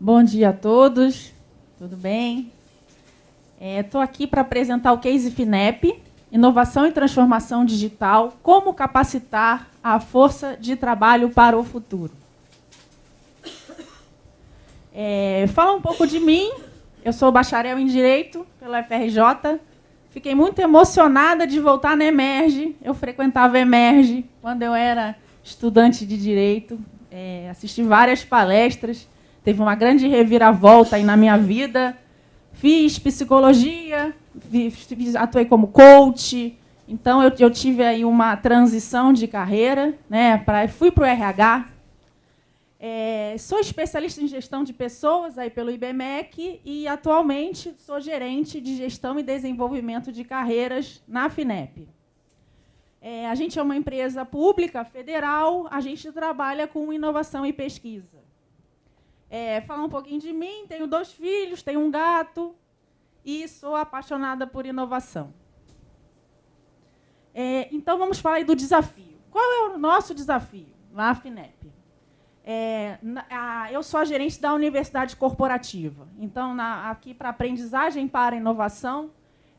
Bom dia a todos, tudo bem? Estou aqui para apresentar o Case FINEP, Inovação e Transformação Digital, como capacitar a força de trabalho para o futuro. Fala um pouco de mim, eu sou bacharel em Direito pela FRJ, fiquei muito emocionada de voltar na Emerge, eu frequentava a Emerge quando eu era estudante de Direito, assisti várias palestras, teve uma grande reviravolta aí na minha vida. Fiz psicologia, atuei como coach. Então, eu tive aí uma transição de carreira, né, fui para o RH. Sou especialista em gestão de pessoas aí pelo IBMEC e, atualmente, sou gerente de gestão e desenvolvimento de carreiras na FINEP. A gente é uma empresa pública, federal, a gente trabalha com inovação e pesquisa. Falar um pouquinho de mim, tenho 2 filhos, tenho um gato e sou apaixonada por inovação. Então, vamos falar aí do desafio. Qual é o nosso desafio lá na FINEP? Eu sou a gerente da Universidade Corporativa. Então, aqui para aprendizagem para inovação,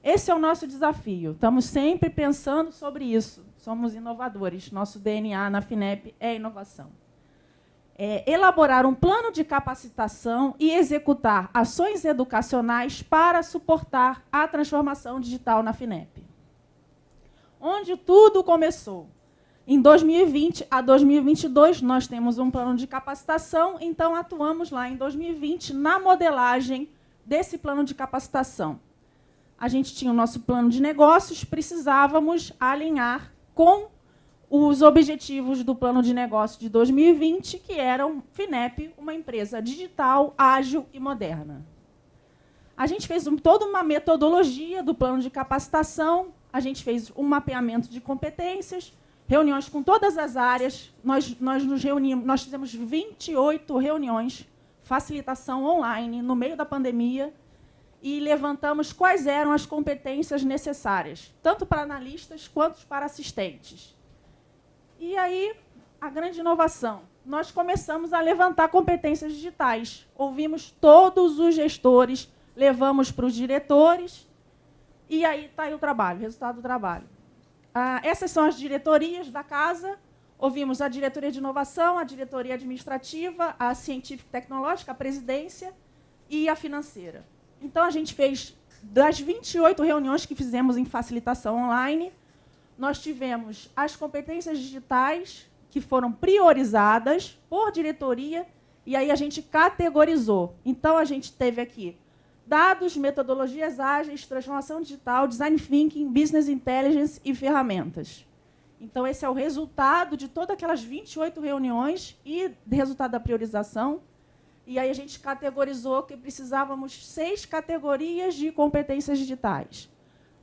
esse é o nosso desafio. Estamos sempre pensando sobre isso. Somos inovadores. Nosso DNA na FINEP é inovação. Elaborar um plano de capacitação e executar ações educacionais para suportar a transformação digital na FINEP. Onde tudo começou. Em 2020 a 2022, nós temos um plano de capacitação, então atuamos lá em 2020 na modelagem desse plano de capacitação. A gente tinha o nosso plano de negócios, precisávamos alinhar com os objetivos do plano de negócio de 2020, que eram FINEP, uma empresa digital, ágil e moderna. A gente fez toda uma metodologia do plano de capacitação, a gente fez um mapeamento de competências, reuniões com todas as áreas, nós nos reunimos, nós fizemos 28 reuniões, facilitação online, no meio da pandemia, e levantamos quais eram as competências necessárias, tanto para analistas quanto para assistentes. E aí, a grande inovação. Nós começamos a levantar competências digitais. Ouvimos todos os gestores, levamos para os diretores, e aí está aí o trabalho, o resultado do trabalho. Essas são as diretorias da casa. Ouvimos a diretoria de inovação, a diretoria administrativa, a científica e tecnológica, a presidência e a financeira. Então, a gente fez, das 28 reuniões que fizemos em facilitação online, nós tivemos as competências digitais que foram priorizadas por diretoria e aí a gente categorizou. Então, a gente teve aqui dados, metodologias ágeis, transformação digital, design thinking, business intelligence e ferramentas. Então, esse é o resultado de todas aquelas 28 reuniões e resultado da priorização. E aí a gente categorizou que precisávamos 6 categorias de competências digitais.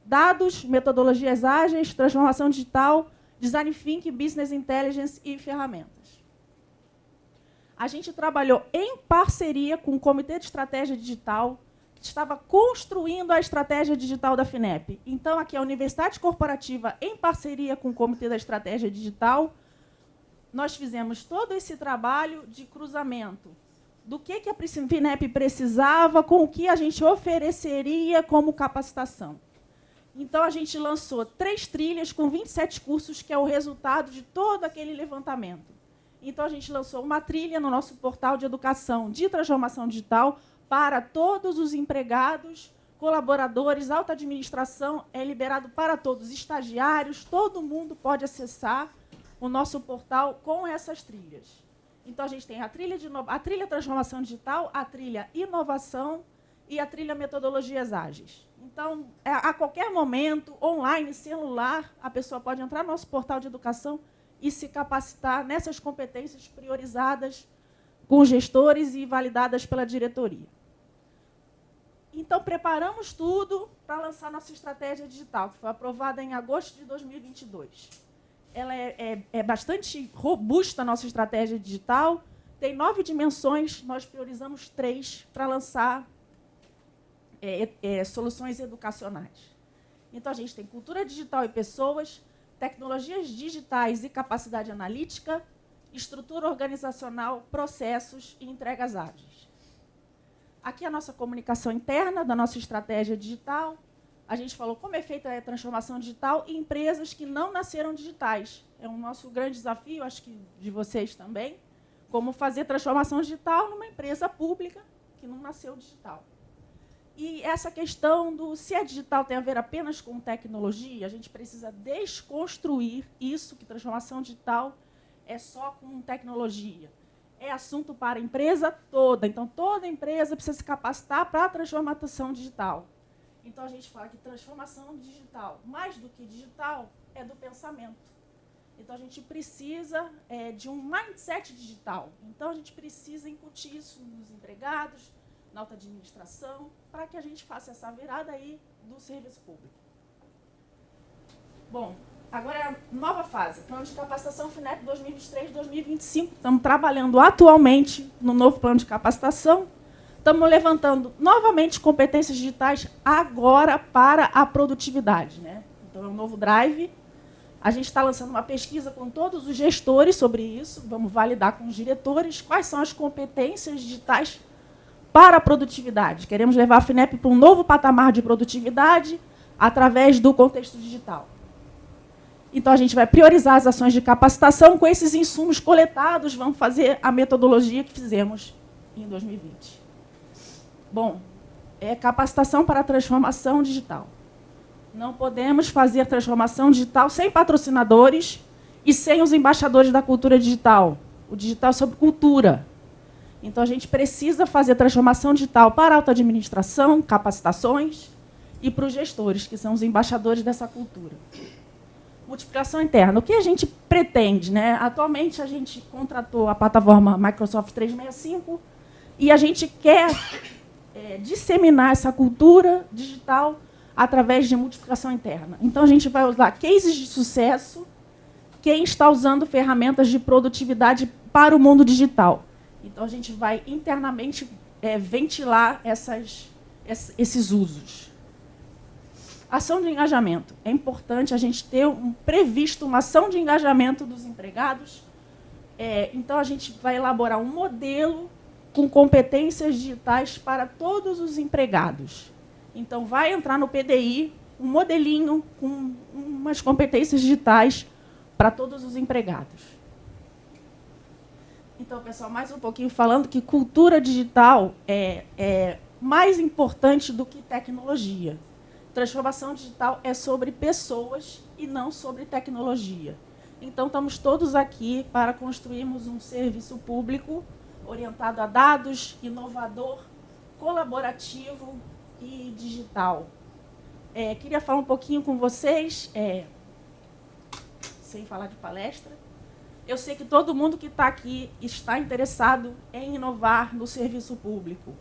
Dados, metodologias ágeis, transformação digital, design thinking, business intelligence e ferramentas. A gente trabalhou em parceria com o Comitê de Estratégia Digital, que estava construindo a estratégia digital da FINEP. Então, aqui a Universidade Corporativa, em parceria com o Comitê da Estratégia Digital, nós fizemos todo esse trabalho de cruzamento do que a FINEP precisava com o que a gente ofereceria como capacitação. Então, a gente lançou 3 trilhas com 27 cursos, que é o resultado de todo aquele levantamento. Então, a gente lançou uma trilha no nosso portal de educação de transformação digital para todos os empregados, colaboradores, alta administração, é liberado para todos, estagiários, todo mundo pode acessar o nosso portal com essas trilhas. Então, a gente tem a trilha transformação digital, a trilha inovação e a trilha metodologias ágeis. Então, a qualquer momento, online, celular, a pessoa pode entrar no nosso portal de educação e se capacitar nessas competências priorizadas com gestores e validadas pela diretoria. Então, preparamos tudo para lançar nossa estratégia digital, que foi aprovada em agosto de 2022. Ela é bastante robusta, a nossa estratégia digital, tem 9 dimensões, nós priorizamos 3 para lançar soluções educacionais. Então, a gente tem cultura digital e pessoas, tecnologias digitais e capacidade analítica, estrutura organizacional, processos e entregas ágeis. Aqui a nossa comunicação interna da nossa estratégia digital. A gente falou como é feita a transformação digital em empresas que não nasceram digitais. É um nosso grande desafio, acho que de vocês também, como fazer transformação digital numa empresa pública que não nasceu digital. E essa questão do se é digital tem a ver apenas com tecnologia, a gente precisa desconstruir isso, que transformação digital é só com tecnologia. É assunto para a empresa toda. Então, toda empresa precisa se capacitar para a transformação digital. Então, a gente fala que transformação digital, mais do que digital, é do pensamento. Então, a gente precisa de um mindset digital. Então, a gente precisa incutir isso nos empregados, na alta administração, para que a gente faça essa virada aí do serviço público. Bom, agora é a nova fase, plano de capacitação FINEP 2023-2025. Estamos trabalhando atualmente no novo plano de capacitação. Estamos levantando novamente competências digitais agora para a produtividade, né? Então, é um novo drive. A gente está lançando uma pesquisa com todos os gestores sobre isso. Vamos validar com os diretores quais são as competências digitais para a produtividade. Queremos levar a FINEP para um novo patamar de produtividade através do contexto digital. Então, a gente vai priorizar as ações de capacitação com esses insumos coletados. Vamos fazer a metodologia que fizemos em 2020. Bom, é capacitação para a transformação digital. Não podemos fazer transformação digital sem patrocinadores e sem os embaixadores da cultura digital. O digital é sobre cultura. Então, a gente precisa fazer transformação digital para a alta administração, capacitações, e para os gestores, que são os embaixadores dessa cultura. Multiplicação interna. O que a gente pretende, né? Atualmente, a gente contratou a plataforma Microsoft 365 e a gente quer disseminar essa cultura digital através de multiplicação interna. Então, a gente vai usar cases de sucesso, quem está usando ferramentas de produtividade para o mundo digital. Então, a gente vai internamente ventilar esses usos. Ação de engajamento. É importante a gente ter previsto uma ação de engajamento dos empregados. Então, a gente vai elaborar um modelo com competências digitais para todos os empregados. Então, vai entrar no PDI um modelinho com umas competências digitais para todos os empregados. Então, pessoal, mais um pouquinho falando que cultura digital é mais importante do que tecnologia. Transformação digital é sobre pessoas e não sobre tecnologia. Então, estamos todos aqui para construirmos um serviço público orientado a dados, inovador, colaborativo e digital. Queria falar um pouquinho com vocês, sem falar de palestra. Eu sei que todo mundo que está aqui está interessado em inovar no serviço público.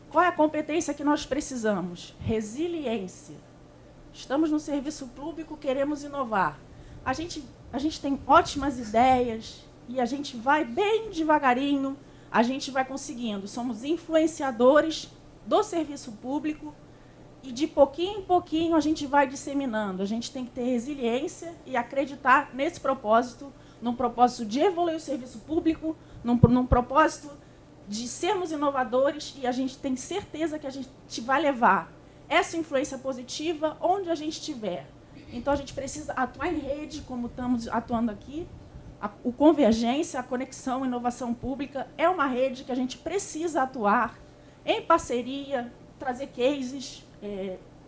Qual é a competência que nós precisamos? Resiliência. Estamos no serviço público, queremos inovar. A gente tem ótimas ideias e a gente vai bem devagarinho, a gente vai conseguindo. Somos influenciadores do serviço público e de pouquinho em pouquinho a gente vai disseminando. A gente tem que ter resiliência e acreditar nesse propósito, num propósito de evoluir o serviço público, num propósito de sermos inovadores, e a gente tem certeza que a gente vai levar essa influência positiva onde a gente estiver. Então, a gente precisa atuar em rede, como estamos atuando aqui. O Convergência, a Conexão Inovação Pública, é uma rede que a gente precisa atuar em parceria, trazer cases.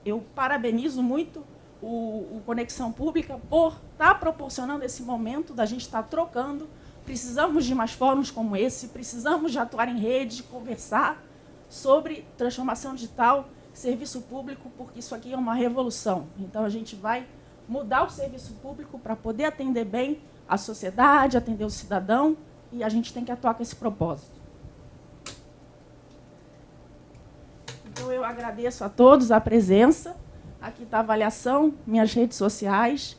Eu parabenizo muito o Conexão Pública por estar proporcionando esse momento da gente estar trocando. Precisamos de mais fóruns como esse, precisamos de atuar em rede, conversar sobre transformação digital, serviço público, porque isso aqui é uma revolução. Então, a gente vai mudar o serviço público para poder atender bem a sociedade, atender o cidadão, e a gente tem que atuar com esse propósito. Então, eu agradeço a todos a presença. Aqui está a avaliação, minhas redes sociais,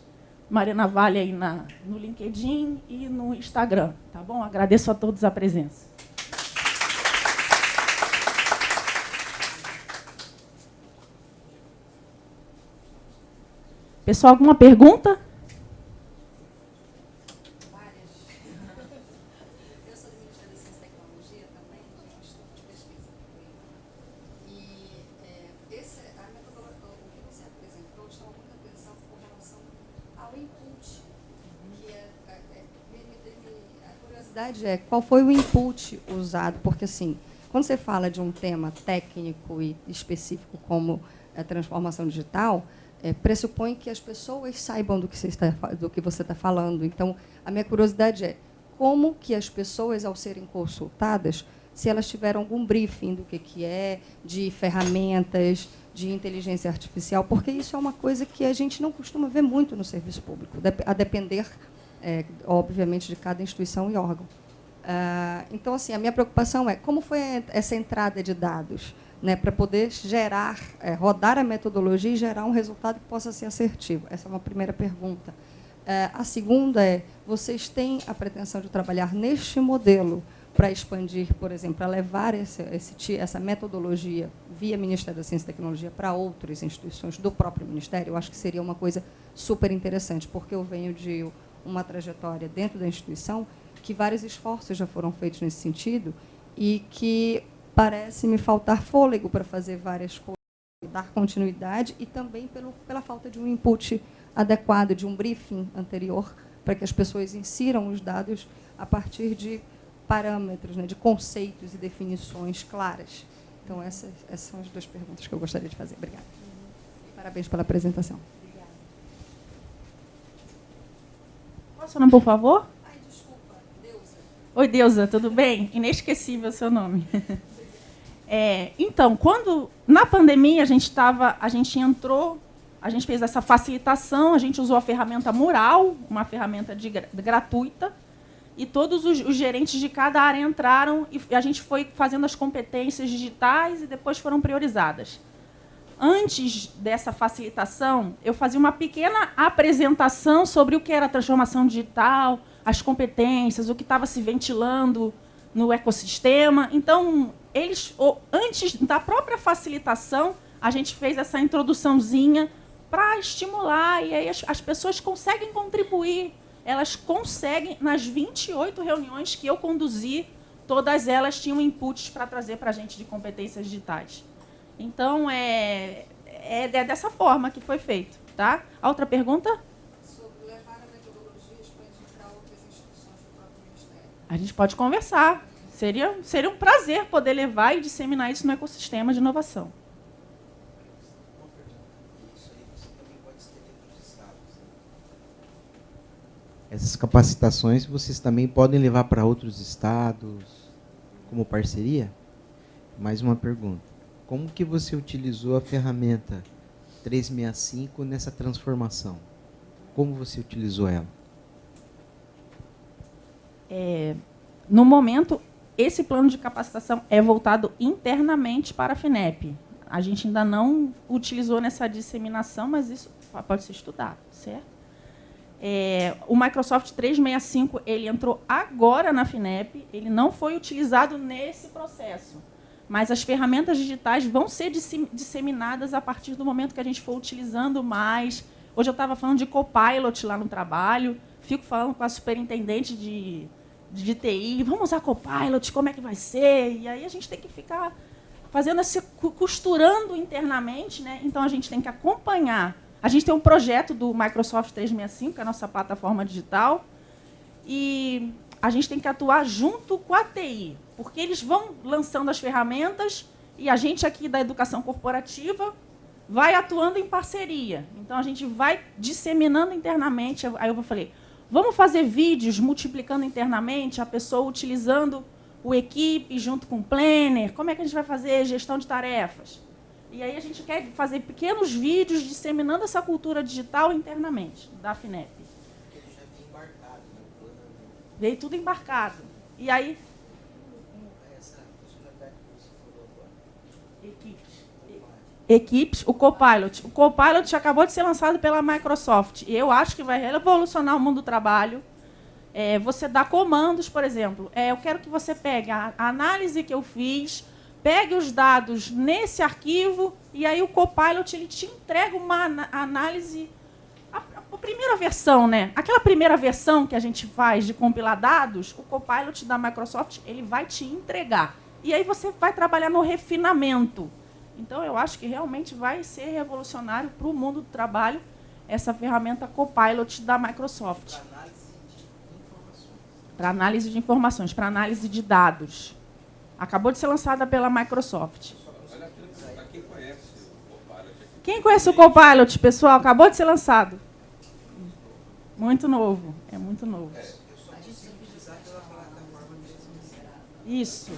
Marina Vale aí no LinkedIn e no Instagram, tá bom? Agradeço a todos a presença. Pessoal, alguma pergunta? Várias. Eu sou administradora de ciência e tecnologia também, de estudo de pesquisa. o input. A curiosidade é qual foi o input usado, porque assim, quando você fala de um tema técnico e específico como a transformação digital, pressupõe que as pessoas saibam do que você está falando. Então, a minha curiosidade é como que as pessoas, ao serem consultadas, se elas tiveram algum briefing do que é, de ferramentas, de inteligência artificial, porque isso é uma coisa que a gente não costuma ver muito no serviço público, a depender, obviamente, de cada instituição e órgão. Então, assim, a minha preocupação é como foi essa entrada de dados, né, para poder gerar, rodar a metodologia e gerar um resultado que possa ser assertivo. Essa é uma primeira pergunta. A segunda é, vocês têm a pretensão de trabalhar neste modelo para expandir, por exemplo, para levar essa metodologia via Ministério da Ciência e Tecnologia para outras instituições do próprio Ministério? Eu acho que seria uma coisa super interessante, porque eu venho de uma trajetória dentro da instituição que vários esforços já foram feitos nesse sentido e que parece me faltar fôlego para fazer várias coisas, dar continuidade e também pela falta de um input adequado, de um briefing anterior, para que as pessoas insiram os dados a partir de parâmetros, né, de conceitos e definições claras. Então, essas são as duas perguntas que eu gostaria de fazer. Obrigada. Parabéns pela apresentação. Obrigada. Posso falar, por favor? Ai, desculpa, Deusa. Oi, Deusa, tudo bem? Inesquecível o seu nome. Então, quando na pandemia a gente fez essa facilitação, a gente usou a ferramenta Mural, uma ferramenta gratuita, e todos os gerentes de cada área entraram e a gente foi fazendo as competências digitais e depois foram priorizadas. Antes dessa facilitação, eu fazia uma pequena apresentação sobre o que era a transformação digital, as competências, o que estava se ventilando no ecossistema. Então, antes da própria facilitação, a gente fez essa introduçãozinha para estimular, e aí as pessoas conseguem contribuir. Elas conseguem, nas 28 reuniões que eu conduzi, todas elas tinham inputs para trazer para a gente de competências digitais. Então, é dessa forma que foi feito. Tá? A outra pergunta? Sobre levar a metodologia e expandir para outras instituições do próprio Ministério. A gente pode conversar. Seria um prazer poder levar e disseminar isso no ecossistema de inovação. Essas capacitações vocês também podem levar para outros estados como parceria? Mais uma pergunta. Como que você utilizou a ferramenta 365 nessa transformação? Como você utilizou ela? No momento, esse plano de capacitação é voltado internamente para a FINEP. A gente ainda não utilizou nessa disseminação, mas isso pode ser estudado, certo? O Microsoft 365 ele entrou agora na FINEP, ele não foi utilizado nesse processo, mas as ferramentas digitais vão ser disseminadas a partir do momento que a gente for utilizando mais. Hoje eu estava falando de Copilot lá no trabalho, fico falando com a superintendente de TI, vamos usar Copilot, como é que vai ser? E aí a gente tem que ficar fazendo costurando internamente, né? Então a gente tem que acompanhar. A gente tem um projeto do Microsoft 365, que é a nossa plataforma digital, e a gente tem que atuar junto com a TI, porque eles vão lançando as ferramentas e a gente aqui da educação corporativa vai atuando em parceria. Então, a gente vai disseminando internamente. Aí eu falei, vamos fazer vídeos multiplicando internamente, a pessoa utilizando o equipe junto com o planner, como é que a gente vai fazer gestão de tarefas? E aí a gente quer fazer pequenos vídeos disseminando essa cultura digital internamente, da FINEP. Ele já vem embarcado no plano. Veio tudo embarcado. E aí... Essa funcionalidade que você falou agora. Equipes, o Copilot. O Copilot acabou de ser lançado pela Microsoft. E eu acho que vai revolucionar o mundo do trabalho. Você dá comandos, por exemplo. Eu quero que você pegue a análise que eu fiz, pegue os dados nesse arquivo e aí o Copilot ele te entrega uma análise, a primeira versão, né? Aquela primeira versão que a gente faz de compilar dados, o Copilot da Microsoft ele vai te entregar. E aí você vai trabalhar no refinamento. Então, eu acho que realmente vai ser revolucionário para o mundo do trabalho. essa ferramenta Copilot da Microsoft. Para análise de informações, para análise de dados. Acabou de ser lançada pela Microsoft. Quem conhece o Copilot, pessoal? Acabou de ser lançado. Muito novo. É muito novo. Isso. Isso.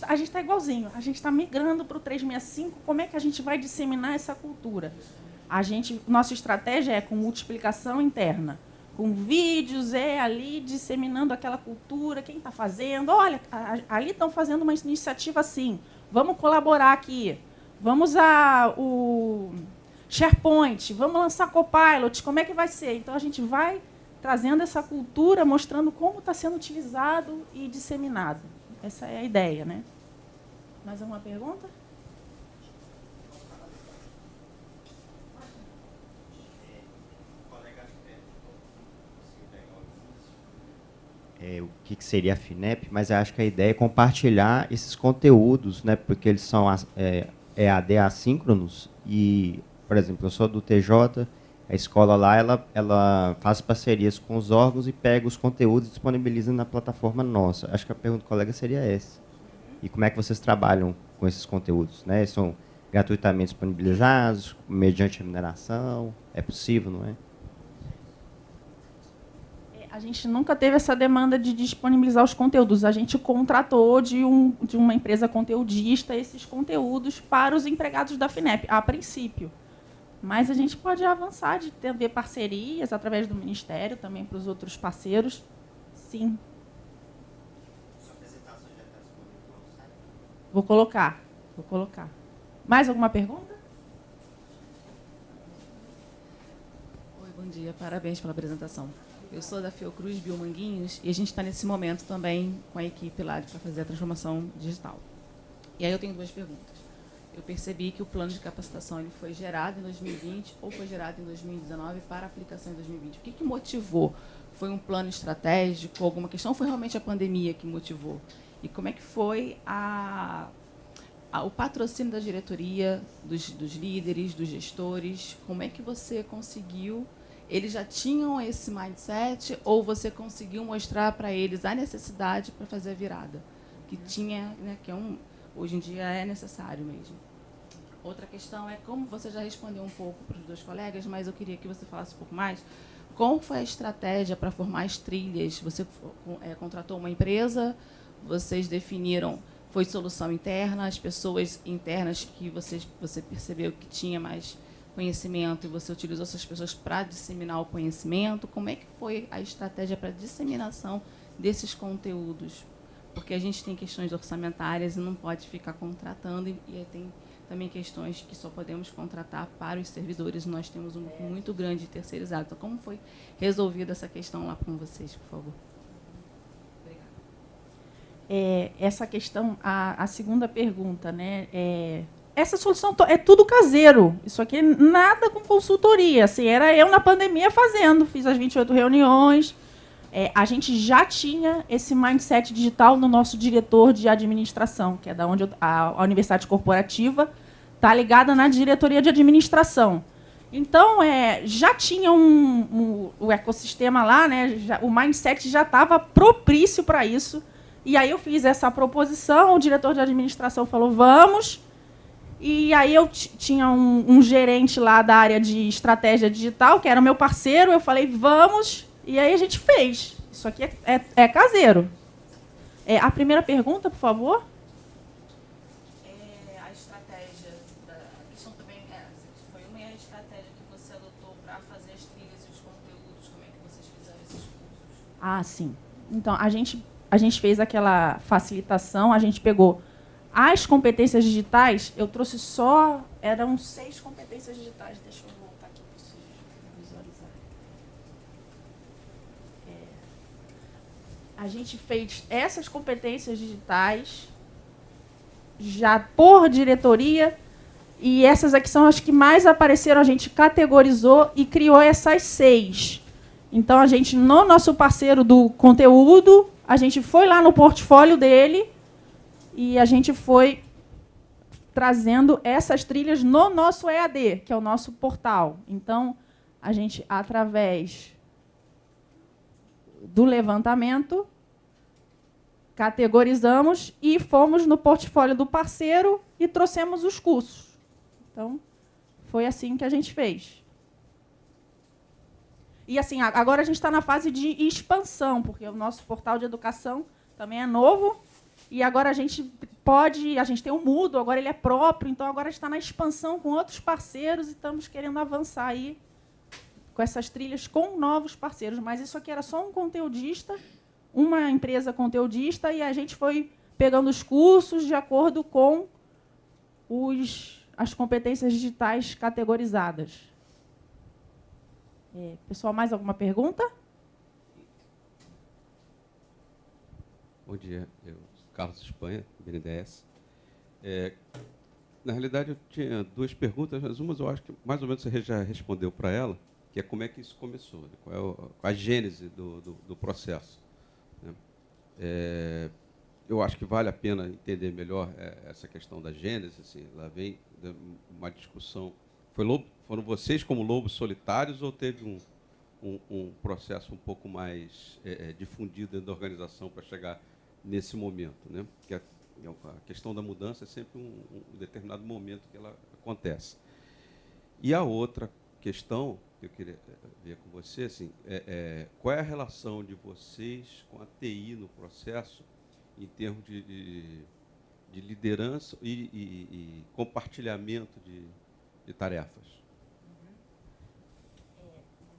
A gente está igualzinho. A gente está migrando para o 365. Como é que a gente vai disseminar essa cultura? Nossa estratégia é com multiplicação interna. Com vídeos, ali disseminando aquela cultura, quem está fazendo. Olha, ali estão fazendo uma iniciativa assim. Vamos colaborar aqui. Vamos usar o SharePoint, vamos lançar Copilot, como é que vai ser? Então, a gente vai trazendo essa cultura, mostrando como está sendo utilizado e disseminado. Essa é a ideia, né? Mais alguma pergunta? O que seria a FINEP, mas eu acho que a ideia é compartilhar esses conteúdos, né, porque eles são EAD assíncronos e, por exemplo, eu sou do TJ, a escola lá ela faz parcerias com os órgãos e pega os conteúdos e disponibiliza na plataforma nossa. Acho que a pergunta do colega seria essa. E como é que vocês trabalham com esses conteúdos? Né? São gratuitamente disponibilizados, mediante remuneração? É possível, não é? A gente nunca teve essa demanda de disponibilizar os conteúdos. A gente contratou de uma empresa conteudista esses conteúdos para os empregados da FINEP, a princípio. Mas a gente pode avançar de ter parcerias através do Ministério, também para os outros parceiros. Sim. Vou colocar. Mais alguma pergunta? Oi, bom dia. Parabéns pela apresentação. Eu sou da Fiocruz Biomanguinhos e a gente está nesse momento também com a equipe lá para fazer a transformação digital. E aí eu tenho duas perguntas. Eu percebi que o plano de capacitação ele foi gerado em 2020 ou foi gerado em 2019 para aplicação em 2020. O que motivou? Foi um plano estratégico, alguma questão? Ou foi realmente a pandemia que motivou? E como é que foi o patrocínio da diretoria, dos líderes, dos gestores? Como é que você conseguiu... Eles já tinham esse mindset ou você conseguiu mostrar para eles a necessidade para fazer a virada? Que tinha, né, hoje em dia é necessário mesmo. Outra questão é, como você já respondeu um pouco para os dois colegas, mas eu queria que você falasse um pouco mais, como foi a estratégia para formar as trilhas? Você contratou uma empresa, vocês definiram, foi solução interna, as pessoas internas que você percebeu que tinha mais conhecimento e você utilizou essas pessoas para disseminar o conhecimento. Como é que foi a estratégia para a disseminação desses conteúdos? Porque a gente tem questões orçamentárias e não pode ficar contratando, e tem também questões que só podemos contratar para os servidores. Nós temos um grupo muito grande de terceirizados. Então, como foi resolvida essa questão lá com vocês, por favor? Obrigada. Essa questão, a segunda pergunta, né? Essa solução é tudo caseiro. Isso aqui nada com consultoria. Assim, era eu na pandemia fazendo. Fiz as 28 reuniões. A gente já tinha esse mindset digital no nosso diretor de administração, que é da onde a Universidade Corporativa está ligada na diretoria de administração. Então, já tinha o ecossistema lá, né? O mindset já estava propício para isso. E aí eu fiz essa proposição, o diretor de administração falou, vamos. E aí eu tinha um gerente lá da área de estratégia digital, que era o meu parceiro, eu falei, vamos, e aí a gente fez. Isso aqui é caseiro. A primeira pergunta, por favor. A estratégia, a questão também foi uma estratégia que você adotou para fazer as trilhas e os conteúdos, como é que vocês fizeram esses cursos? Ah, sim. Então, a gente fez aquela facilitação, a gente pegou as competências digitais, eu trouxe eram 6 competências digitais. Deixa eu voltar aqui para vocês visualizarem. A gente fez essas competências digitais já por diretoria, e essas aqui são as que mais apareceram, a gente categorizou e criou essas 6. Então, a gente, no nosso parceiro do conteúdo, a gente foi lá no portfólio dele e a gente foi trazendo essas trilhas no nosso EAD, que é o nosso portal. Então, a gente, através do levantamento, categorizamos e fomos no portfólio do parceiro e trouxemos os cursos. Então, foi assim que a gente fez. E assim, agora a gente está na fase de expansão, porque o nosso portal de educação também é novo, e agora a gente tem um Moodle, agora ele é próprio, então agora está na expansão com outros parceiros e estamos querendo avançar aí com essas trilhas com novos parceiros. Mas isso aqui era só um conteudista, uma empresa conteudista, e a gente foi pegando os cursos de acordo com as competências digitais categorizadas. Pessoal, mais alguma pergunta? Bom dia, eu sou Carlos Espanha, BNDES. Na realidade, eu tinha duas perguntas, mas uma eu acho que mais ou menos você já respondeu para ela, que é como é que isso começou, né? Qual é a gênese do processo, né? Eu acho que vale a pena entender melhor essa questão da gênese. Assim, lá vem uma discussão. Foram vocês como lobos solitários ou teve um processo um pouco mais difundido dentro da organização para chegar nesse momento, né? Porque a questão da mudança é sempre um determinado momento que ela acontece. E a outra questão que eu queria ver com você, assim, qual é a relação de vocês com a TI no processo em termos de liderança e compartilhamento de tarefas?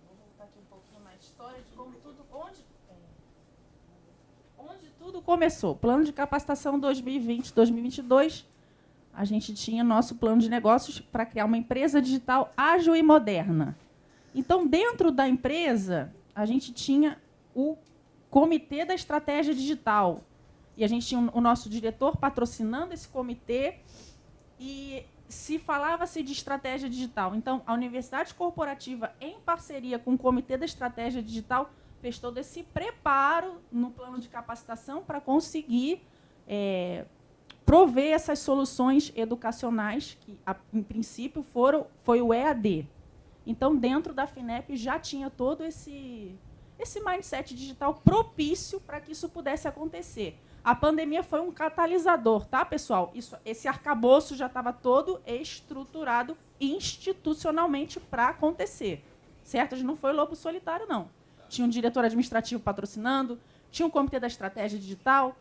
Vou voltar aqui um pouquinho na história de como onde tudo começou. Plano de capacitação 2020-2022, a gente tinha nosso plano de negócios para criar uma empresa digital ágil e moderna. Então, dentro da empresa, a gente tinha o comitê da estratégia digital. E a gente tinha o nosso diretor patrocinando esse comitê e falava-se de estratégia digital. Então, a Universidade Corporativa, em parceria com o Comitê da Estratégia Digital, fez todo esse preparo no plano de capacitação para conseguir prover essas soluções educacionais, que, em princípio, foi o EAD. Então, dentro da FINEP, já tinha todo esse mindset digital propício para que isso pudesse acontecer. A pandemia foi um catalisador, tá, pessoal? Esse arcabouço já estava todo estruturado institucionalmente para acontecer, certo? A gente não foi lobo solitário, não. Tinha um diretor administrativo patrocinando, tinha um comitê da estratégia digital,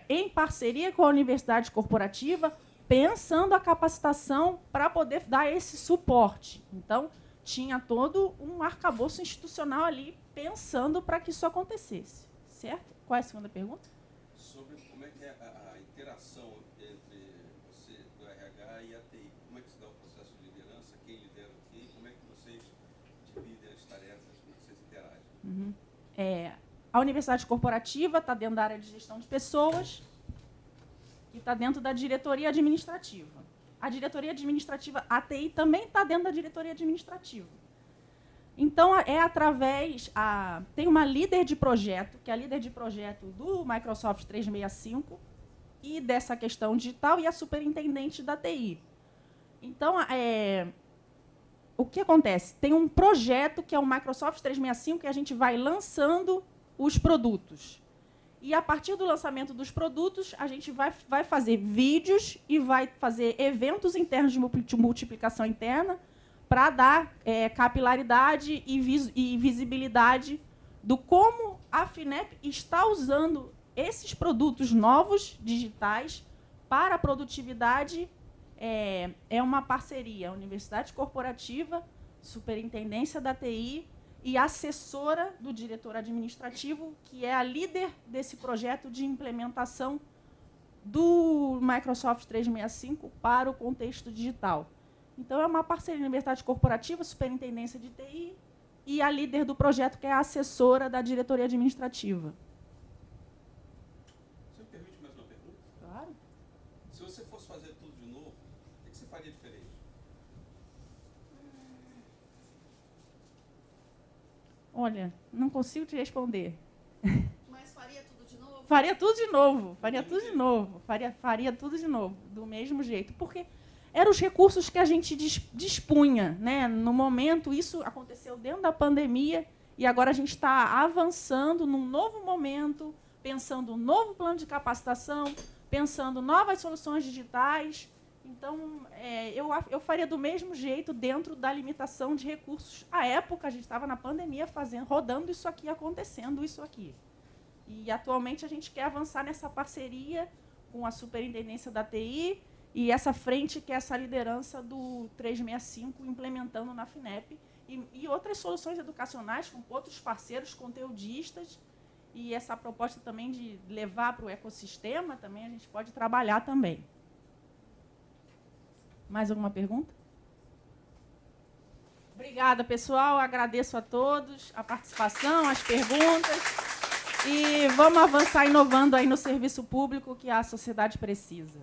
em parceria com a Universidade Corporativa, pensando a capacitação para poder dar esse suporte. Então, tinha todo um arcabouço institucional ali pensando para que isso acontecesse, certo? Qual é a segunda pergunta? Sobre como é que é a interação entre você do RH e a TI. Como é que se dá o processo de liderança, quem lidera o quê, como é que vocês dividem as tarefas, como vocês interagem? A Universidade Corporativa está dentro da área de gestão de pessoas e está dentro da diretoria administrativa. A diretoria administrativa, a TI, também está dentro da diretoria administrativa. Então, tem uma líder de projeto, que é a líder de projeto do Microsoft 365 e dessa questão digital, e a superintendente da TI. Então, o que acontece? Tem um projeto que é o Microsoft 365, que a gente vai lançando os produtos. E, a partir do lançamento dos produtos, a gente vai fazer vídeos e vai fazer eventos internos de multiplicação interna para dar capilaridade e visibilidade do como a FINEP está usando esses produtos novos, digitais, para a produtividade. É uma parceria, Universidade Corporativa, Superintendência da TI e assessora do diretor administrativo, que é a líder desse projeto de implementação do Microsoft 365 para o contexto digital. Então, é uma parceria Universidade Corporativa, Superintendência de TI e a líder do projeto, que é a assessora da diretoria administrativa. Você me permite mais uma pergunta? Claro. Se você fosse fazer tudo de novo, o que você faria diferente? Olha, não consigo te responder. Mas faria Faria tudo de novo, faria tudo de novo, faria tudo de novo, do mesmo jeito, porque eram os recursos que a gente dispunha, né? No momento, isso aconteceu dentro da pandemia, e agora a gente está avançando num novo momento, pensando um novo plano de capacitação, pensando novas soluções digitais. Então, eu faria do mesmo jeito dentro da limitação de recursos. À época, a gente estava na pandemia rodando isso aqui, acontecendo isso aqui. E, atualmente, a gente quer avançar nessa parceria com a Superintendência da TI e essa frente, que é essa liderança do 365, implementando na FINEP, e outras soluções educacionais com outros parceiros conteudistas. E essa proposta também de levar para o ecossistema, também a gente pode trabalhar também. Mais alguma pergunta? Obrigada, pessoal. Agradeço a todos a participação, as perguntas. E vamos avançar inovando aí no serviço público que a sociedade precisa.